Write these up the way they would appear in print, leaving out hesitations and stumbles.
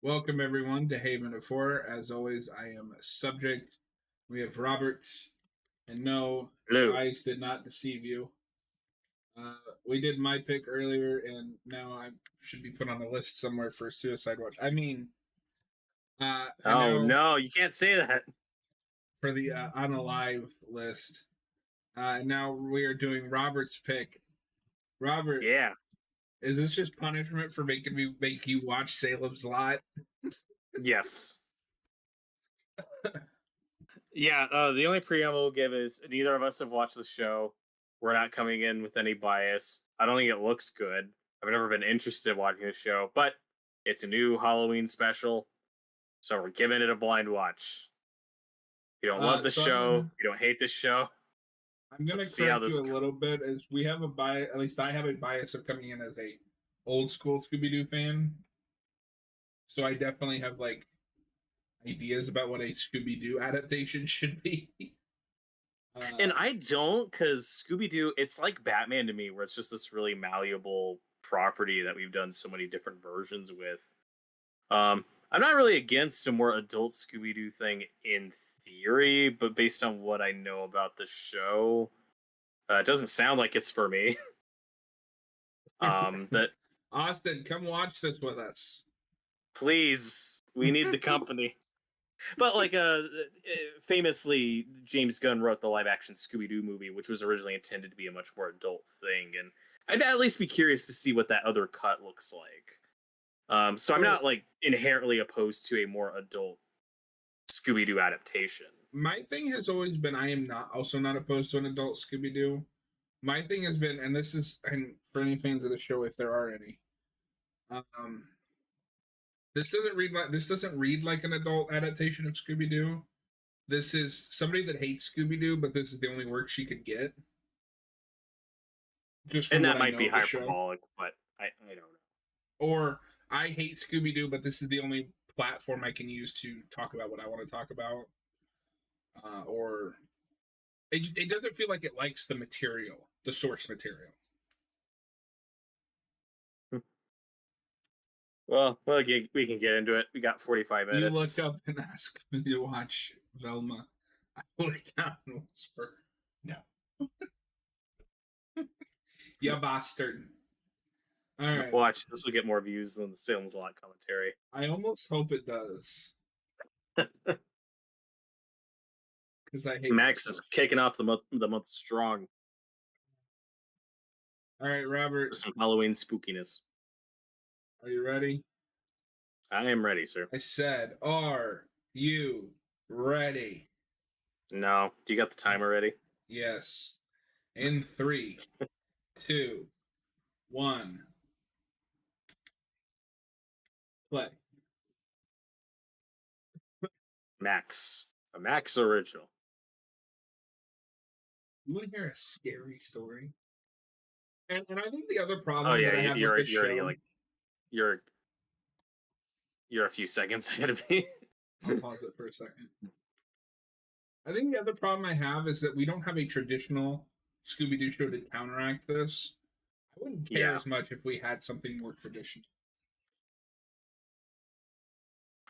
Welcome everyone to Haven of Horror. As always, I am subject. We have Robert, and no, your Hello. eyes did not deceive you. Uh, we did my pick earlier, and now I should be put on a list somewhere for Suicide Watch. And Oh now no, you can't say that. for the unalive list. Now we are doing Robert's pick. Robert, Yeah. is this just punishment for making me make you watch Salem's Lot? Yes. Yeah. The only preamble we'll give is neither of us have watched the show. We're not coming in with any bias. I don't think it looks good. I've never been interested in watching the show, but it's a new Halloween special, so we're giving it a blind watch. You don't love the So I'm show. gonna You don't hate the show. I'm gonna Let's see how correct you this a little bit, as we have a bias. At least I have a bias of coming in as a old school Scooby Doo fan. So I definitely have like ideas about what a Scooby Doo adaptation should be. And uh, I don't, because Scooby Doo, it's like Batman to me, where it's just this really malleable property that we've done so many different versions with. I'm not really against a more adult Scooby Doo thing in theory, but based on what I know about the show, it doesn't sound like it's for me. That Austin, come watch this with us. Please, we need the company. But famously, James Gunn wrote the live action Scooby Doo movie, which was originally intended to be a much more adult thing, and I'd at least be curious to see what that other cut looks like. So I'm So not like inherently opposed to a more adult Scooby Doo adaptation. my thing has always been I am not also not opposed to an adult Scooby Doo. My thing has been, and this is, and for any fans of the show, if there are any, um, this doesn't read like an adult adaptation of Scooby Doo. This is somebody that hates Scooby Doo, but this is the only work she could get, just from And what that I might know be of the show. hyperbolic, but I don't know. Or I hate Scooby Doo, but this is the only platform I can use to talk about what I want to talk about. Or it doesn't feel like it likes the material, the source material. Well, we can get into it. We got 45 You looked minutes. up and asked me to watch Velma. I looked down and was for no. You bastard. All right. Watch, this will get more views than the Salem's Lot commentary. I almost hope it does because I hate Max is myself. kicking off the month strong All right, for Robert, some Halloween spookiness. are you ready? I am ready, sir. I said, are you ready? No, do you got the timer ready? Yes. In three, two, one, play. Max, a Max original. You want to hear a scary story? And I think the other Oh problem yeah, that I have with this you're already show, like you're you're a few seconds ahead of me. I'll pause it for a second. I think the other problem I have is that we don't have a traditional Scooby Doo show to counteract this. I wouldn't care Yeah. as much if we had something more traditional.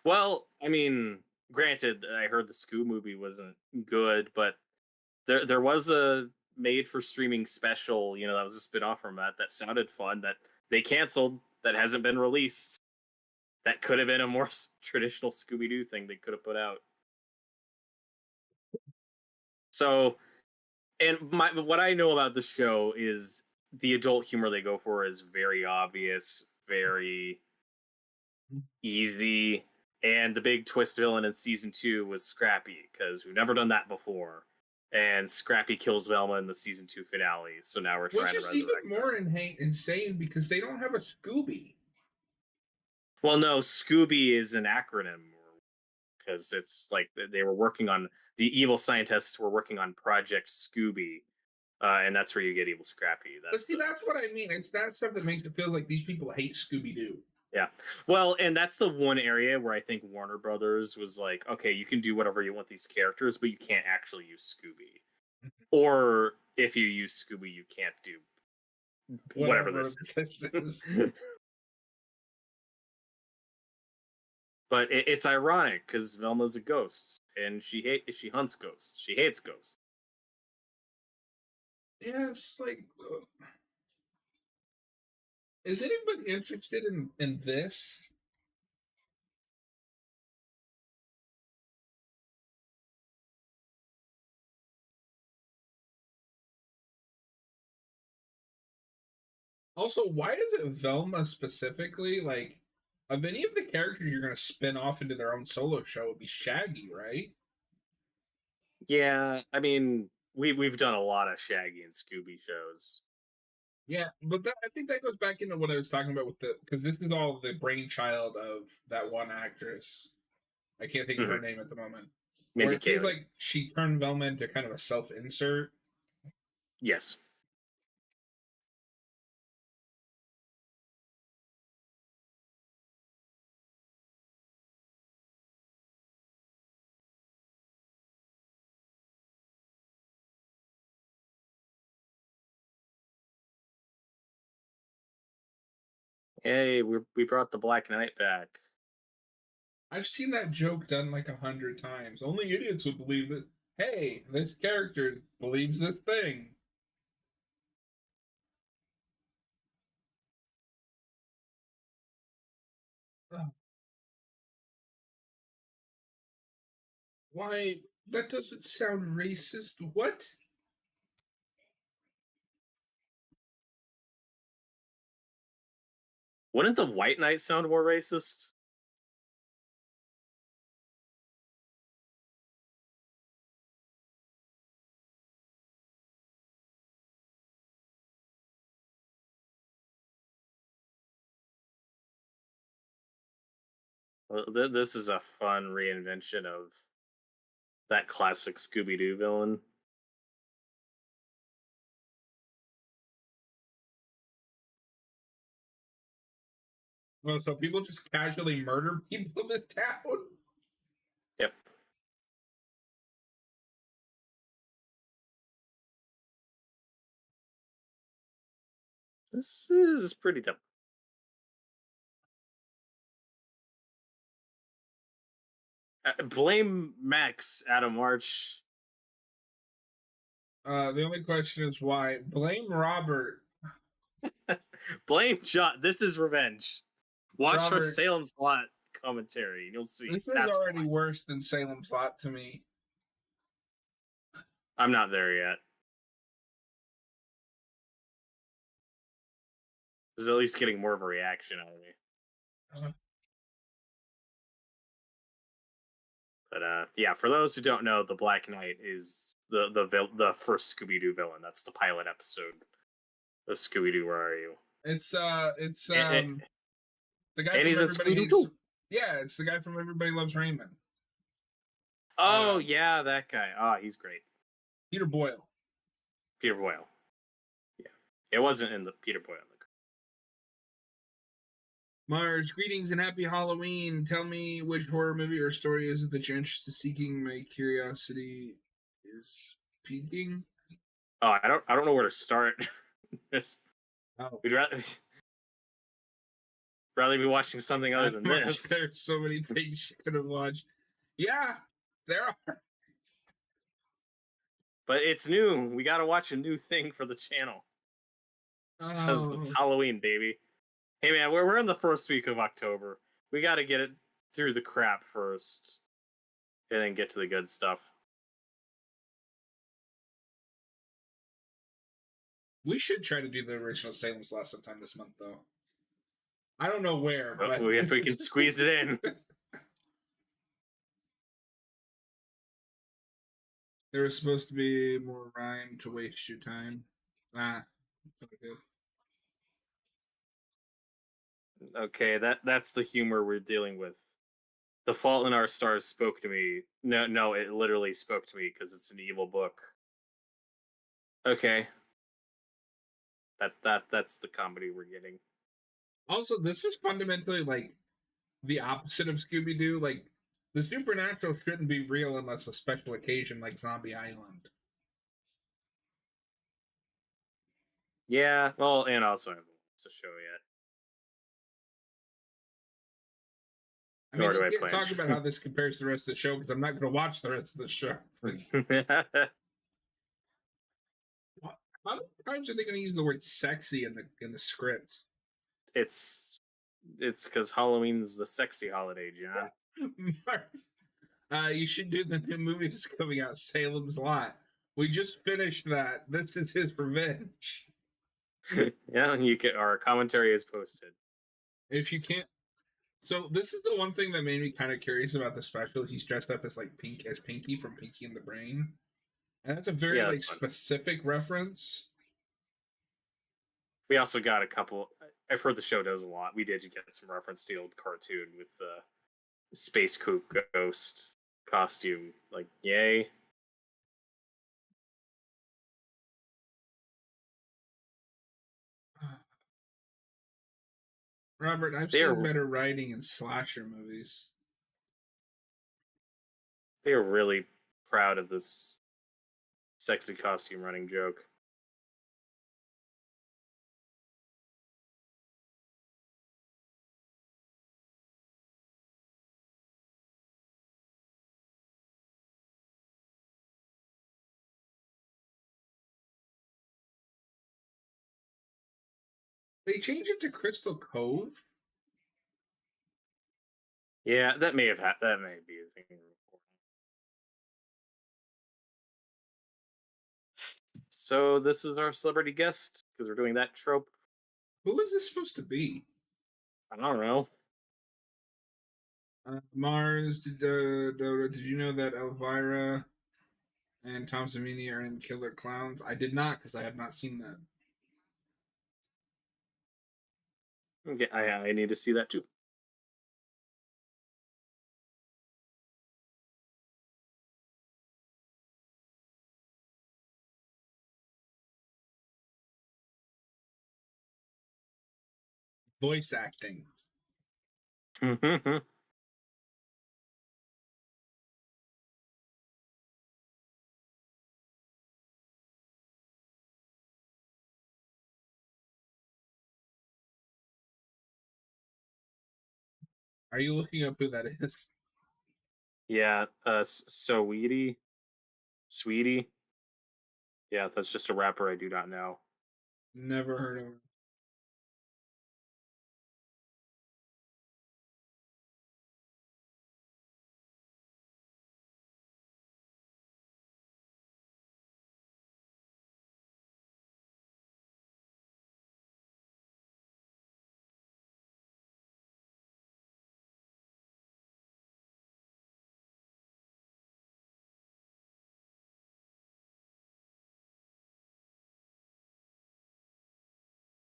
Well, I mean, granted, I heard the Scoo movie wasn't good, but there was a made for streaming special, that was a spin-off from that sounded fun that they canceled, that hasn't been released. That could have been a more traditional Scooby-Doo thing they could have put out. So, and what I know about the show is the adult humor they go for is very obvious, very easy, and the big twist villain in season 2 was Scrappy, because we've never done that before. And Scrappy kills Velma in the season 2 finale, so now we're Which trying to is even resurrect her. more insane because they don't have a Scooby. Well, no, Scooby is an acronym, because it's like they were working on, the evil scientists were working on Project Scooby, and that's where you get Evil Scrappy. But That's see, the that's what I mean. It's that stuff that makes it feel like these people hate Scooby Doo. Yeah. Well, and that's the one area where I think Warner Brothers was like, okay, you can do whatever you want these characters, but you can't actually use Scooby. Or if you use Scooby, you can't do whatever Whatever this this is. is. But it's ironic because Velma's a ghost, and she hunts ghosts. She hates ghosts. Yeah, it's just like, is anybody interested in this? Also, why is it Velma specifically? Like, of any of the characters you're gonna spin off into their own solo show, would be Shaggy, right? Yeah, I mean, we've done a lot of Shaggy and Scooby shows. Yeah, but I think that goes back into what I was talking about with the because this is all the brainchild of that one actress. I can't think of her Hmm. name at the moment. Where Mindy it seems Kaling. like she turned Velma into kind of a self-insert. Yes. Hey, we brought the Black Knight back. I've seen that joke done like 100 times. Only idiots would believe that. Hey, this character believes this thing. Ugh, why? That doesn't sound racist. What? Wouldn't the White Knight sound more racist? Well, this is a fun reinvention of that classic Scooby Doo villain. Well, so people just casually murder people in this town? Yep. This is pretty dumb. Blame Max, Adam March. The only question is why. Blame Robert. Blame John. This is revenge. Watch our Robert, Salem's Lot commentary, and you'll see. this is That's already why. worse than Salem's Lot to me. I'm not there yet. This is at least getting more of a reaction out of me. Uh, But yeah, for those who don't know, the Black Knight is the first Scooby Doo villain. That's the pilot episode of Scooby Doo. Where are you? it's And, the guy and from he's in Everybody Scooby Doo Hates. too. Yeah, it's the guy from Everybody Loves Raymond. Oh Um, yeah, that guy. Oh, he's great. Peter Boyle. Peter Boyle. Yeah, it wasn't in the Peter Boyle. Mars, greetings and happy Halloween. Tell me which horror movie or story is it that you're interested in seeking? My curiosity is peaking. Oh, I don't know where to start. Oh, We'd rather be watching something other than Mars, this. there's so many things you could have watched. Yeah, there are. But it's new. We got to watch a new thing for the channel because it's Oh, Halloween, baby. Hey man, we're in the first week of October. We got to get it through the crap first, and then get to the good stuff. we should try to do the original Salem's Lot sometime this month, though. I don't know where, But but if we can squeeze it in. there was supposed to be more rhyme to waste your time. Ah, it's not good. Okay, that's the humor we're dealing with. The Fault in Our Stars spoke to me. No, it literally spoke to me because it's an evil book. Okay, that's the comedy we're getting. Also, this is fundamentally like the opposite of Scooby Doo. Like the supernatural shouldn't be real unless a special occasion, like Zombie Island. Yeah, well, and also I haven't watched the show yet. I mean, nor do let's I get plan talk about how this compares to the rest of the show because I'm not going to watch the rest of the show. to. How many times are they going to use the word "sexy" in the script? it's because Halloween's the sexy holiday, John. You should do the new movie that's coming out, Salem's Lot. We just finished that. This is his revenge. Yeah, you can. Our commentary is posted. If you can't, so this is the one thing that made me kind of curious about the special. Is he's dressed up as like Pinky from Pinky and the Brain, and that's a very Yeah, like that's fun. specific reference. We also got a couple. I've heard the show does a lot. We did get some reference to the old cartoon with the space kook ghost costume. Like, yay! Robert, I've They seen are better writing in slasher movies. they are really proud of this sexy costume running joke. They changed it to Crystal Cove. Yeah, that may have that may be a thing. So this is our celebrity guest because we're doing that trope. Who is this supposed to be? I don't know. Mars, did you know that Elvira and Tom Savini are in Killer Clowns? I did not because I have not seen that. Okay, I need to see that too. Voice acting. Are you looking up who that is? Yeah, sweetie. Yeah, that's just a rapper I do not know. Never heard of her.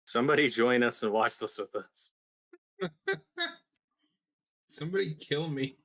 Somebody join us and watch this with us. Somebody kill me.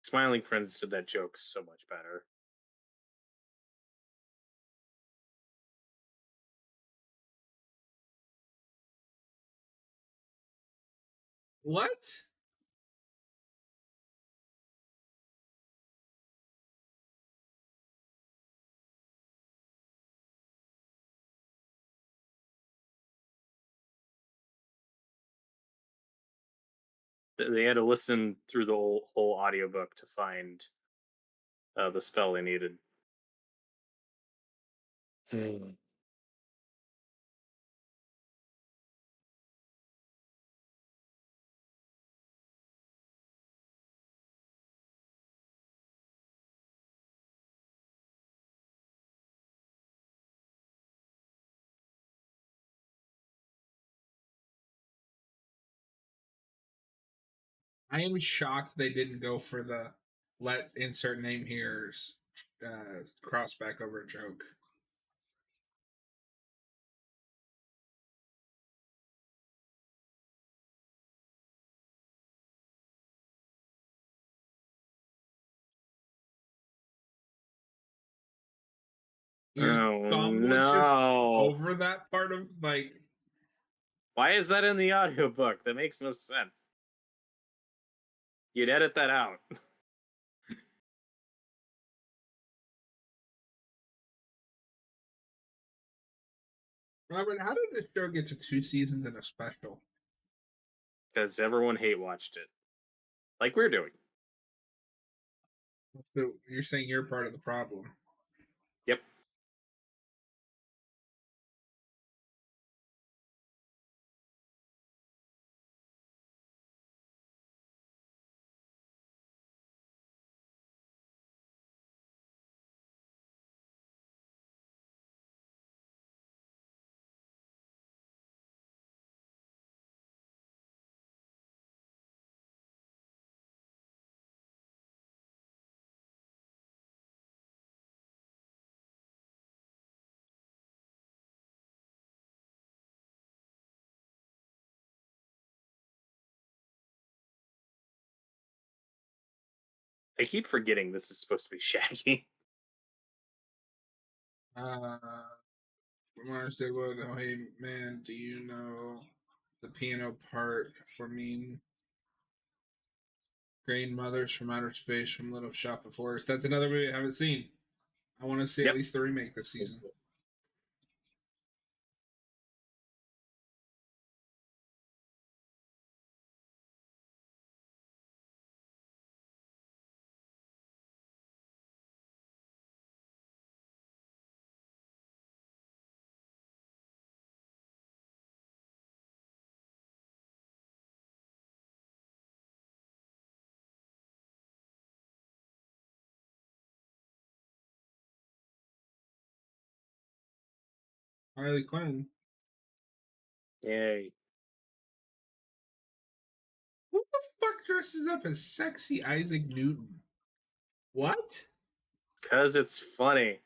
Smiling Friends did that joke so much better. What? They had to listen through the whole audiobook to find the spell they needed. Hmm. I am shocked they didn't go for the let insert name here cross back over joke. Your Oh thumb was just no. over that part of like. Why is that in the audiobook? That makes no sense. You'd edit that out. Robert, how did this show get to 2 seasons and a special? Because everyone hate watched it. Like we're doing. So you're saying you're part of the problem. Yep. I keep forgetting this is supposed to be Shaggy. Uh, from what I said, what? Oh, hey man, do you know the piano part for Mean Green Mothers from Outer Space from Little Shop of Horrors? That's another movie I haven't seen. I want to see at Yep. least the remake this season. Harley Quinn. Yay. Who the fuck dresses up as sexy Isaac Newton? What? Because it's funny.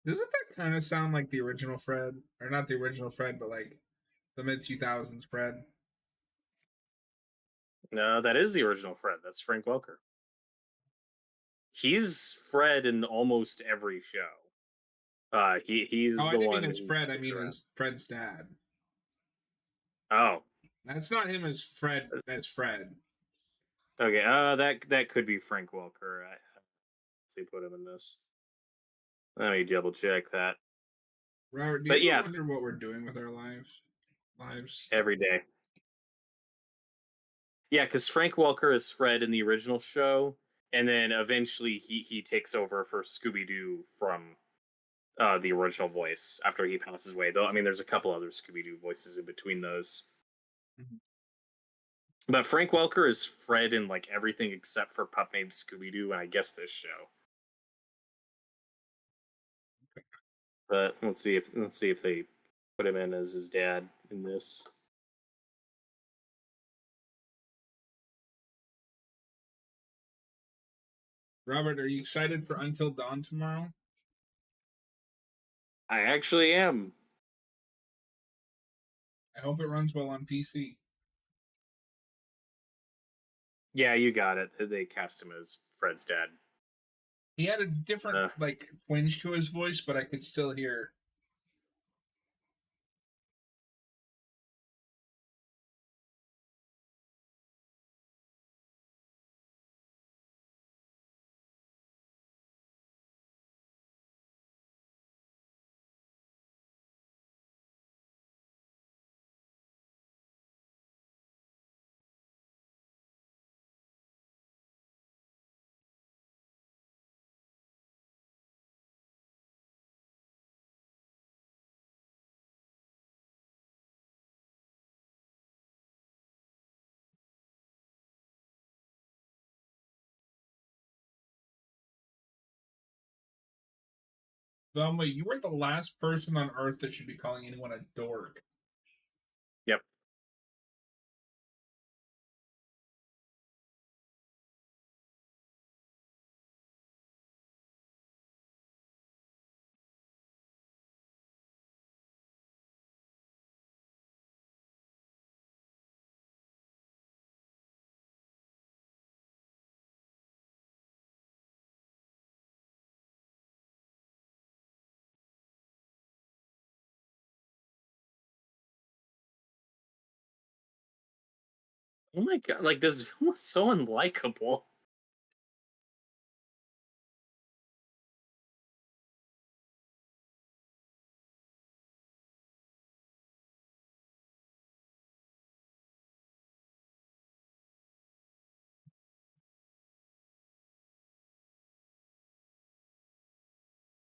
Doesn't that kind of sound like the original Fred, or not the original Fred, but like the mid 2000s Fred? No, that is the original Fred. That's Frank Welker. He's Fred in almost every show. Oh, He's I the didn't mean one as who Fred. I sticks mean around. as Fred's dad. Oh, That's not him as Fred. That's Fred. okay. That could be Frank Welker. They put him in this. Let me double check that. Robert, do you But ever yeah, wonder what we're doing with our lives? Lives. every day. Yeah, because Frank Welker is Fred in the original show, and then eventually he takes over for Scooby Doo from the original voice after he passes away. Though I mean, there's a couple other Scooby Doo voices in between those. Mhm. But Frank Welker is Fred in like everything except for Pup Named Scooby Doo, and I guess this show. But let's see if they put him in as his dad in this. Robert, are you excited for Until Dawn tomorrow? I actually am. I hope it runs well on PC. Yeah, you got it. They cast him as Fred's dad. He had a different Uh, like twinge to his voice, but I could still hear. Velma, you were the last person on Earth that should be calling anyone a dork. Yep. Oh my god! Like this film was so unlikable.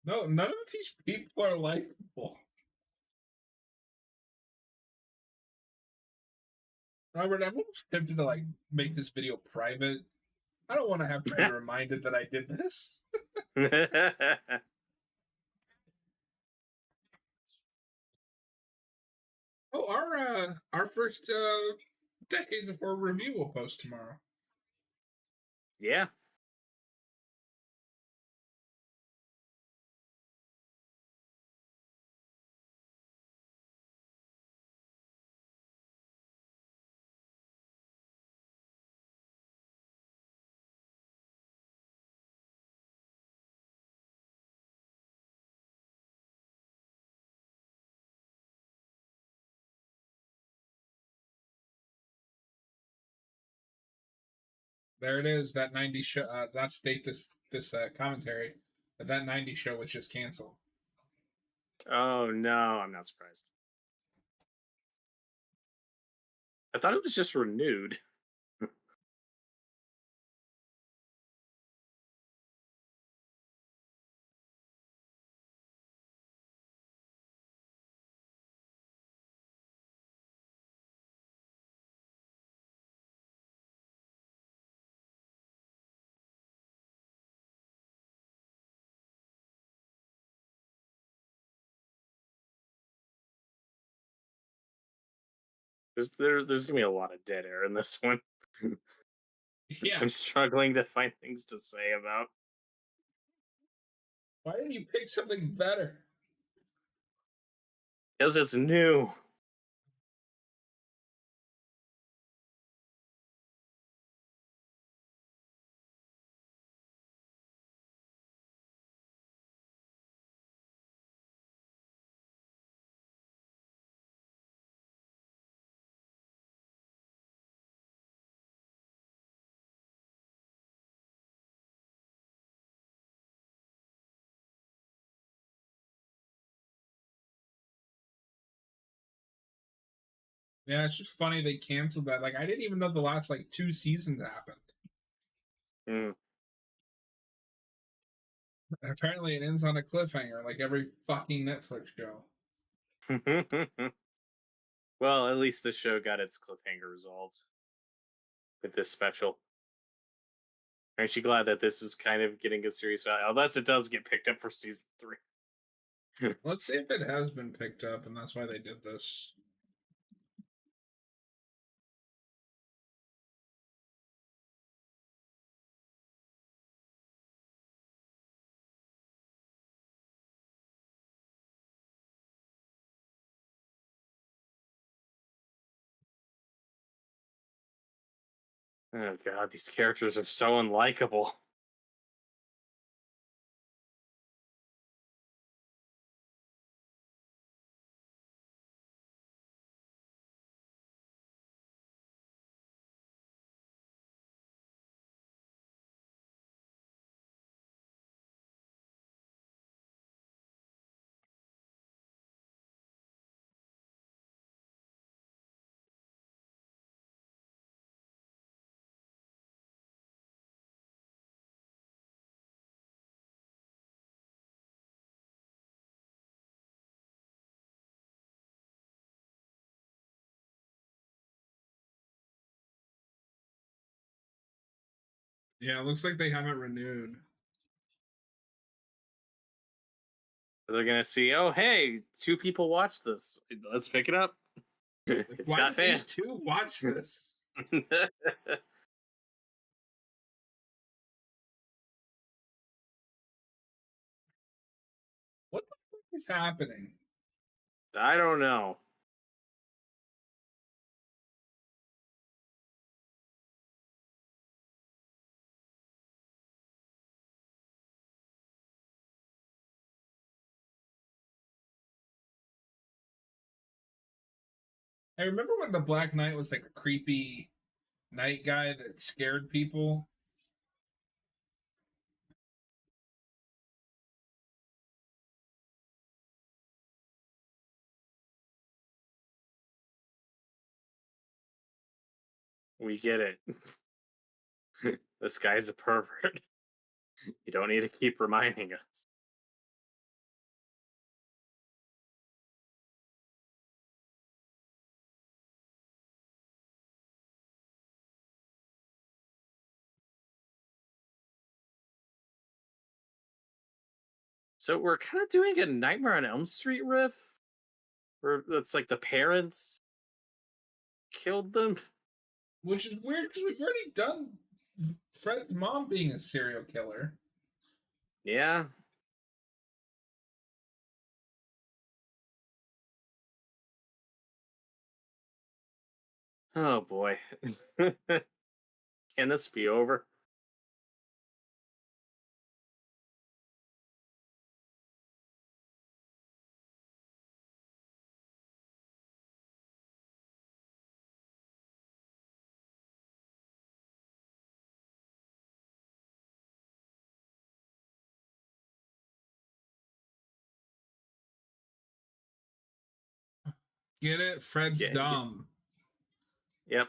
No, none of these people are likable. Robert, I'm almost tempted to make this video private. I don't want to have to be reminded that I did this. Oh, our first decade of horror review will post tomorrow. Yeah. There it is. That 90 show. That's date this commentary. That 90 show was just canceled. Oh no, I'm not surprised. I thought it was just renewed. There's gonna be a lot of dead air in this one. Yeah. I'm struggling to find things to say about. Why didn't you pick something better? Because it's new. Yeah, it's just funny they canceled that. Like I didn't even know the last two seasons happened. Mm. And apparently it ends on a cliffhanger, like every fucking Netflix show. Well, at least the show got its cliffhanger resolved with this special. Aren't you glad that this is kind of getting a serious value? Unless it does get picked up for season 3. Let's see if it has been picked up, and that's why they did this. Oh god, these characters are so unlikable. Yeah, it looks like they haven't renewed. They're gonna see, oh hey, two people watch this. Let's pick it up. It's Why got did these fans. two watch this? What the fuck is happening? I don't know. I remember when the Black Knight was like a creepy night guy that scared people. We get it. This guy's a pervert. You don't need to keep reminding us. So we're kind of doing a Nightmare on Elm Street riff, where it's like the parents killed them. Which is weird because we've already done Fred's mom being a serial killer. Yeah. Oh boy. Can this be over? Get it? Fred's Yeah. dumb. Yep.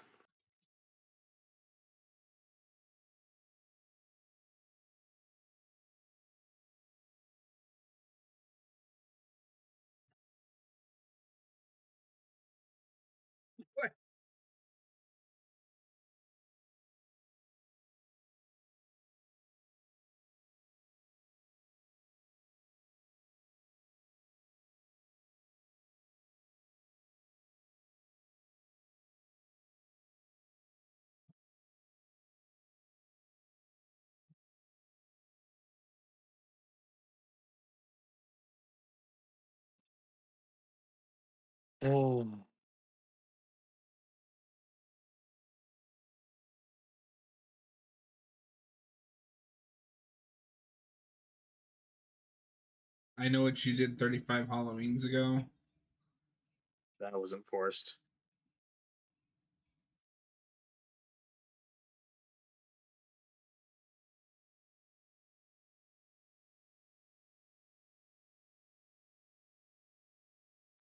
Oh. I know what you did 35 Halloweens ago. That wasn't forced.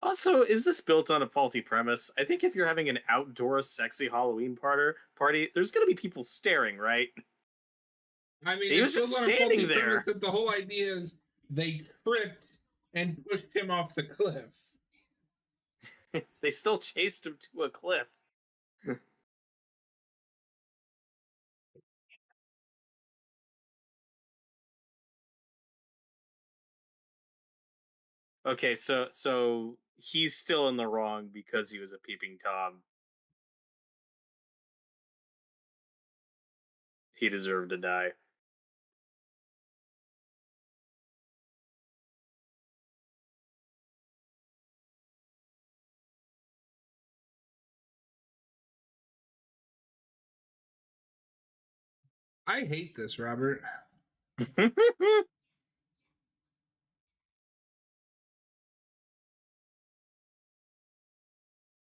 Also, is this built on a faulty premise? I think if you're having an outdoor sexy Halloween party, there's gonna be people staring, right? I mean, He it's was just built on a faulty standing premise there. that the whole idea is they tripped and pushed him off the cliff. They still chased him to a cliff. Okay, so he's still in the wrong because he was a peeping tom. He deserved to die. I hate this, Robert.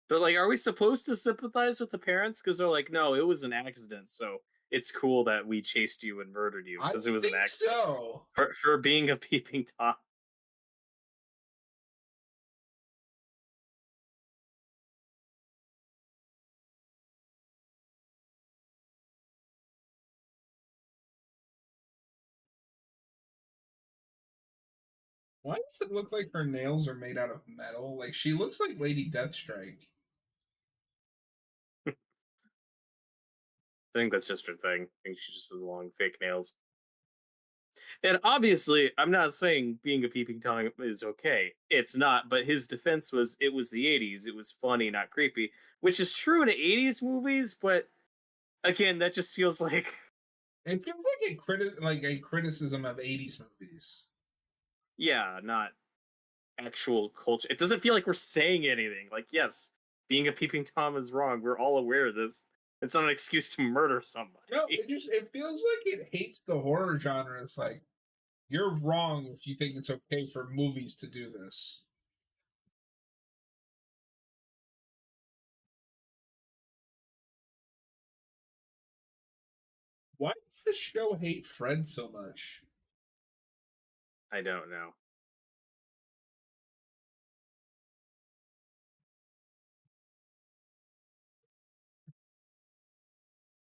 But like, are we supposed to sympathize with the parents? Because they're like, no, it was an accident. So it's cool that we chased you and murdered you I because it was an think accident so. for being a peeping tom. Why does it look like her nails are made out of metal? Like she looks like Lady Deathstrike. I think that's just her thing. I think she just has long fake nails. And obviously, I'm not saying being a peeping tom is okay. It's not, but his defense was it was the 80s. It was funny, not creepy, which is true in 80s movies, but again, that just feels like It feels like like a criticism of '80s movies. yeah, not actual culture. It doesn't feel like we're saying anything. Like, yes, being a peeping tom is wrong. We're all aware of this. It's not an excuse to murder No, somebody. it feels like it hates the horror genre. It's like you're wrong if you think it's okay for movies to do this. Why does the show hate Fred so much? I don't know.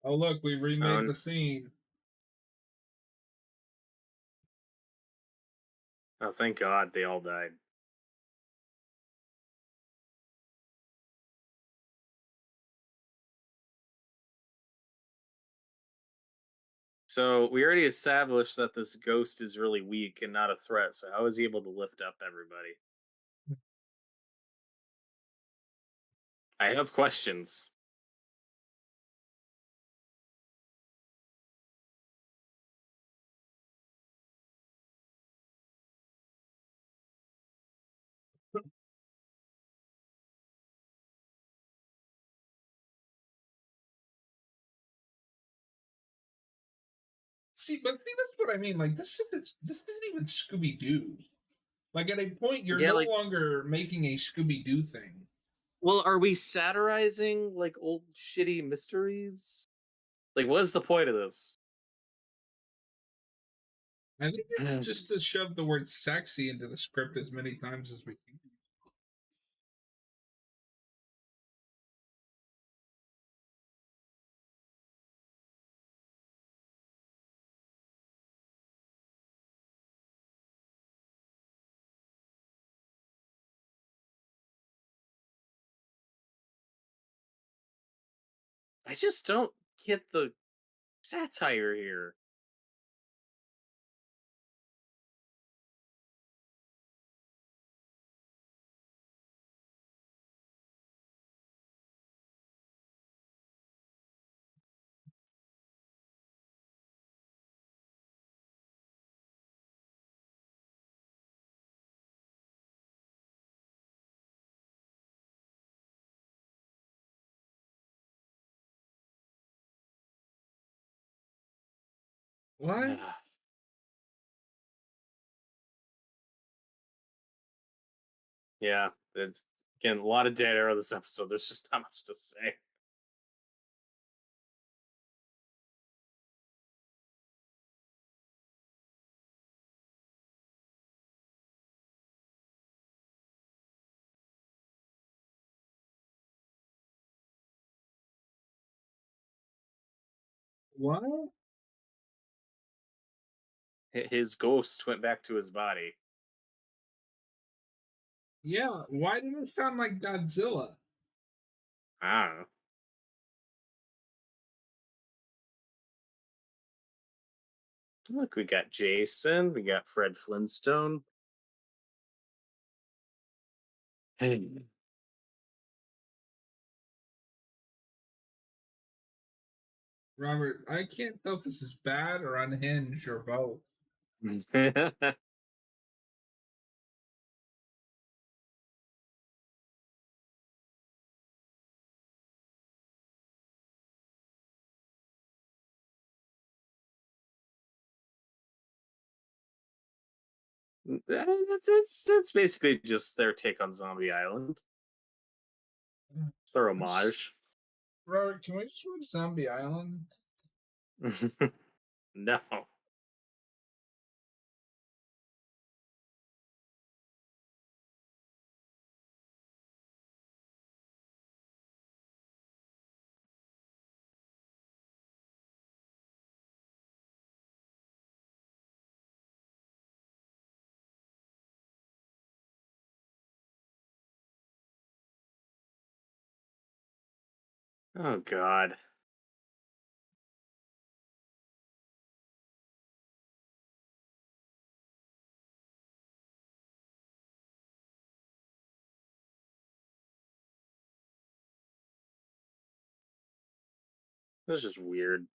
Oh look, we remade Oh, the scene. oh, thank God they all died. So we already established that this ghost is really weak and not a threat. So how is he able to lift up everybody? I have questions. See, that's what I mean. Like this isn't even Scooby Doo. Like at a point, you're Yeah, no like, longer making a Scooby Doo thing. well, are we satirizing like old shitty mysteries? Like, what is the point of this? I think it's just to shove the word "sexy" into the script as many times as we can. I just don't get the satire here. What? Yeah, it's again a lot of dead air this episode. There's just not much to say. What? His ghost went back to his body. Yeah. Why did it sound like Godzilla? I don't know. Look, we got Jason, we got Fred Flintstone. Hey. Robert, I can't tell if this is bad or unhinged or both. That's basically just their take on Zombie Island. It's their homage. Robert, can we just watch Zombie Island? No. Oh God. That's just weird.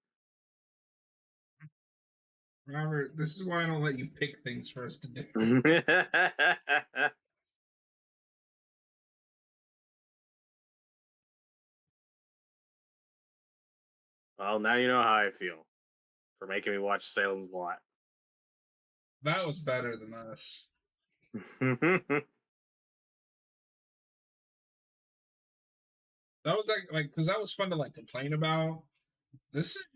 Robert, this is why I don't let you pick things for us to do. Well, now you know how I feel for making me watch Salem's Lot. That was better than us. That was like because that was fun to like complain about. This is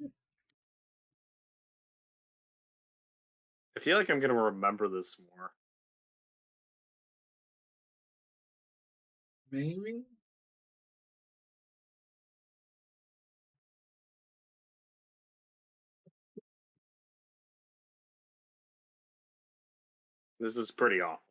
I feel like I'm gonna remember this more. maybe. This is pretty awful.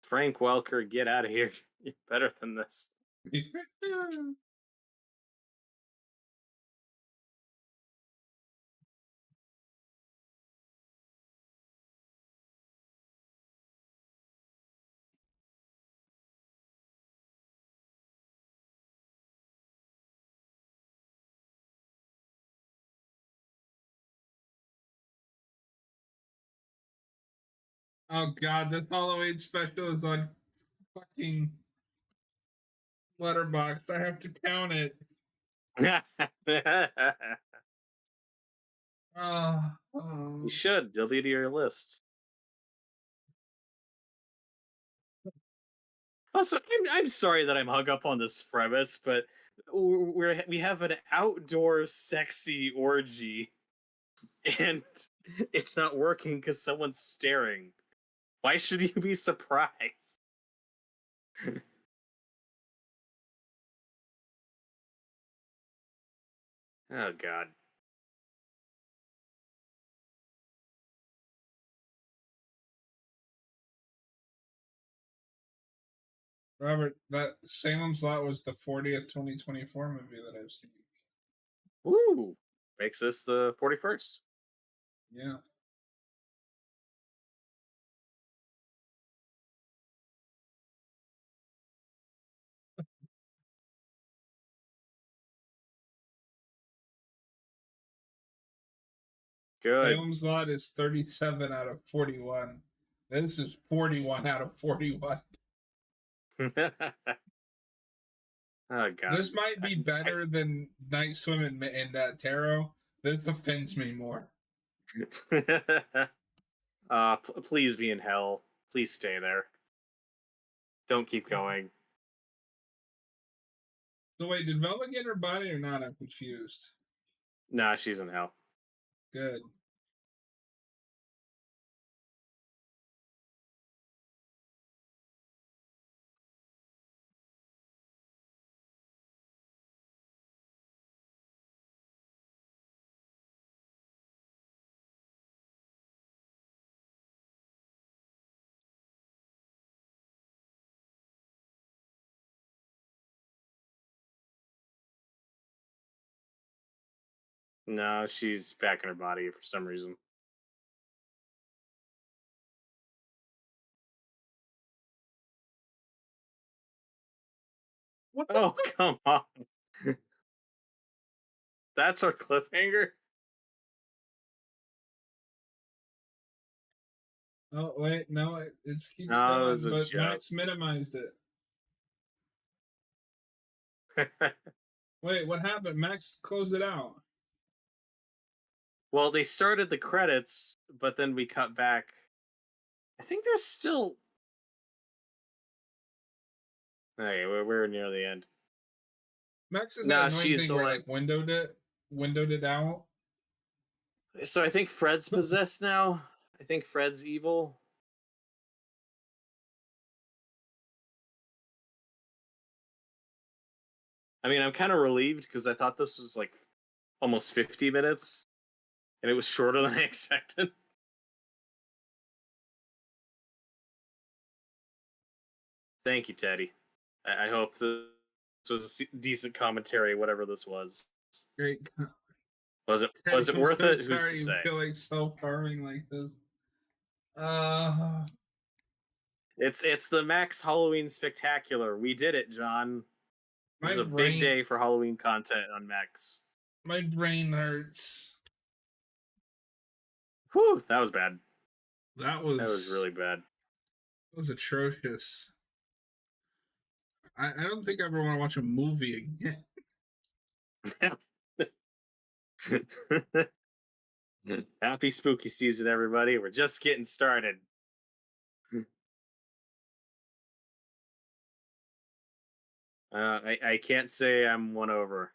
Frank Welker, get out of here. You're better than this. Oh god, this Halloween special is on fucking Letterbox. I have to count it. Oh, You oh. should delete your list. Also, I'm sorry that I'm hung up on this premise, but we have an outdoor sexy orgy, and it's not working because someone's staring. Why should you be surprised? Oh God. Robert, that Salem's Lot was the 40th 2024 movie that I've seen. Woo! Makes this the 41st. Yeah. Good. Salem's Lot is 37 out of 41. This is 41 out of 41. Oh God. This might be better than Night Swim and Tarot. This offends me more. Please be in hell. Please stay there. Don't keep going. So wait, did Velma get her body or not? I'm confused. Nah, she's in hell. Good. No, she's back in her body for some reason. What the Oh, come on. That's our cliffhanger? Oh wait, no, it's keeping No, it was going, a but joke. Max minimized it. Wait, what happened? Max closed it out. Well, they started the credits, but then we cut back. I think there's still. Okay, we're near the end. Max is that Nah, annoying she's thing where like. like windowed it out. So I think Fred's possessed now. I think Fred's evil. I mean, I'm kind of relieved because I thought this was like almost 50 minutes, and it was shorter than I expected. Thank you, Teddy. I hope this was a decent commentary, whatever this was. Great. Was it I'm worth so it? Who's to sorry you say? feel like self-harming like this. It's the Max Halloween Spectacular. We did it, John. This is a big day for Halloween content on Max. My brain hurts. Whew, that was bad. That was really bad. It was atrocious. I don't think I ever want to watch a movie again. Happy spooky season, everybody. We're just getting started. I can't say I'm won over,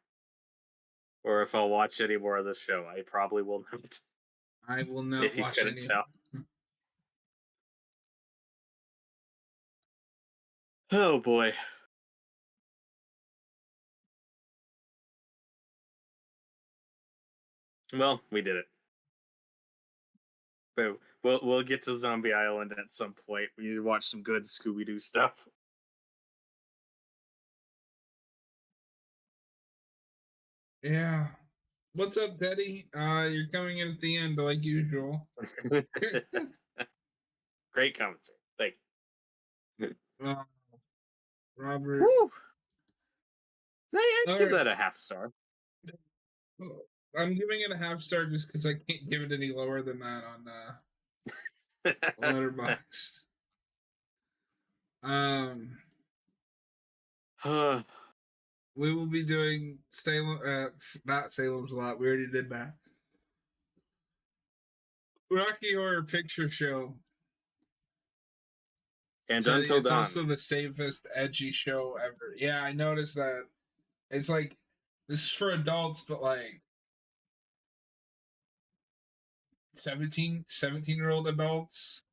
or if I'll watch any more of this show. I probably will not. I will not if you watch couldn't any. Tell. Oh boy. Well, we did it. But we'll get to Zombie Island at some point. We need to watch some good Scooby Doo stuff. Yeah. What's up, Teddy? You're coming in at the end like usual. Great commentary. Thank you. Robert. Woo. I'd give that a half star. I'm giving it a half star just because I can't give it any lower than that on Letterboxd. We will be doing Salem, not Salem's Lot. We already did that. Rocky Horror Picture Show. And so Until it's Dawn. also the safest, edgy show ever. Yeah, I noticed that. It's like, this is for adults, but like 17-year-old adults.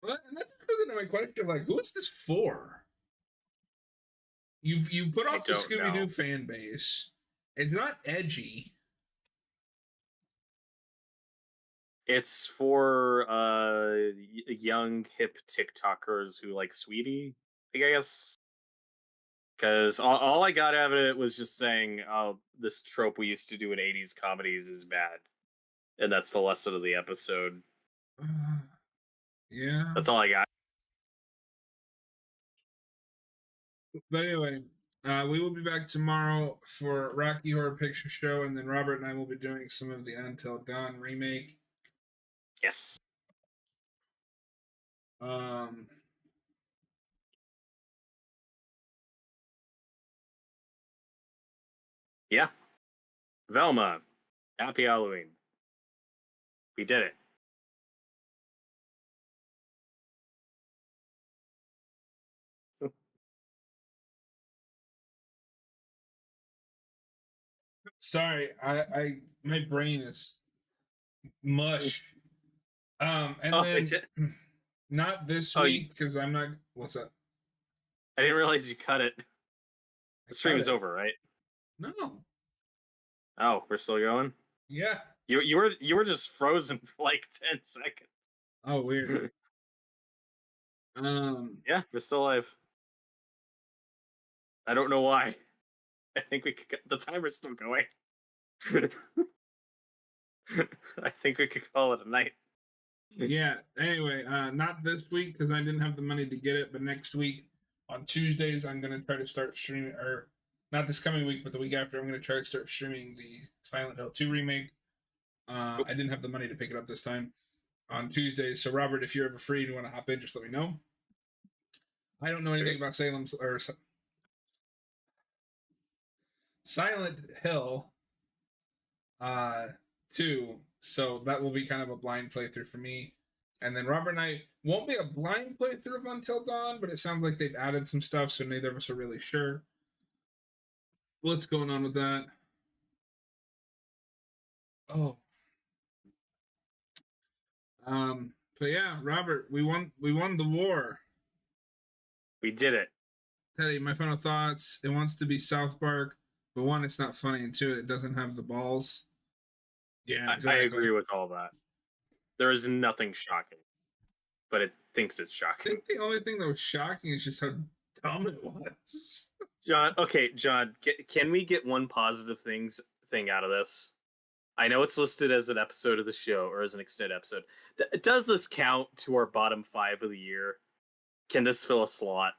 Well, and that goes into my question, like, who is this for? You've put off the Scooby-Doo fan base. It's not edgy. It's for young hip TikTokers who like Sweetie, I guess. Because all I got out of it was just saying, "Oh, this trope we used to do in '80s comedies is bad," and that's the lesson of the episode. Yeah, that's all I got. But anyway, we will be back tomorrow for Rocky Horror Picture Show, and then Robert and I will be doing some of the Until Dawn remake. Yes. Yeah. Velma, happy Halloween. We did it. Sorry, I my brain is mush. And then not this week because I'm not. What's up? I didn't realize you cut it. The stream is over, right? No. Oh, we're still going? Yeah. You were just frozen for like 10 seconds. Oh, weird. Yeah, we're still live. I don't know why. I think we could. The timer's still going. I think we could call it a night. Yeah. Anyway, not this week because I didn't have the money to get it, but next week on Tuesdays I'm gonna try to start streaming, or not this coming week, but the week after I'm gonna try to start streaming the Silent Hill 2 remake. I didn't have the money to pick it up this time on Tuesdays. So Robert, if you're ever free and you want to hop in, just let me know. I don't know anything about Salem's or Silent Hill 2, so that will be kind of a blind playthrough for me. And then Robert and I won't be a blind playthrough of Until Dawn, but it sounds like they've added some stuff, so neither of us are really sure what's going on with that. Oh. But yeah, Robert, we won the war. We did it. Teddy, my final thoughts. It wants to be South Park, But one, it's not funny, and two, it doesn't have the balls. Yeah, I exactly. agree with all that. There is nothing shocking, but it thinks it's I shocking. think the only thing that was shocking is just how dumb it was. John, okay, John, can we get one positive thing out of this? I know it's listed as an episode of the show or as an extended episode. Does this count to our bottom 5 of the year? Can this fill a slot?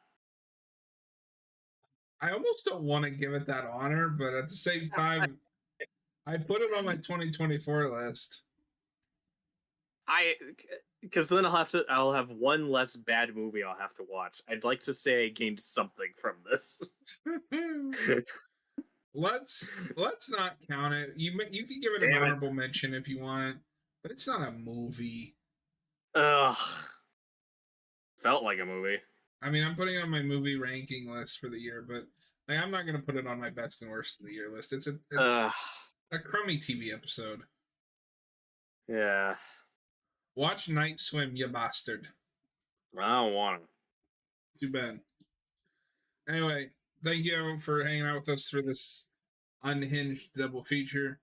I almost don't want to give it that honor, but at the same time, I put it on my 2024 list. Because then I'll have one less bad movie I'll have to watch. I'd like to say I gained something from this. let's not count it. You can give it an Damn it. honorable mention if you want, but it's not a movie. Ugh. Felt like a movie. I mean, I'm putting it on my movie ranking list for the year, but like, I'm not going to put it on my best and worst of the year list. It's a crummy TV episode. Yeah. Watch Night Swim, you bastard. I don't want to. Too bad. Anyway, thank you for hanging out with us for this unhinged double feature.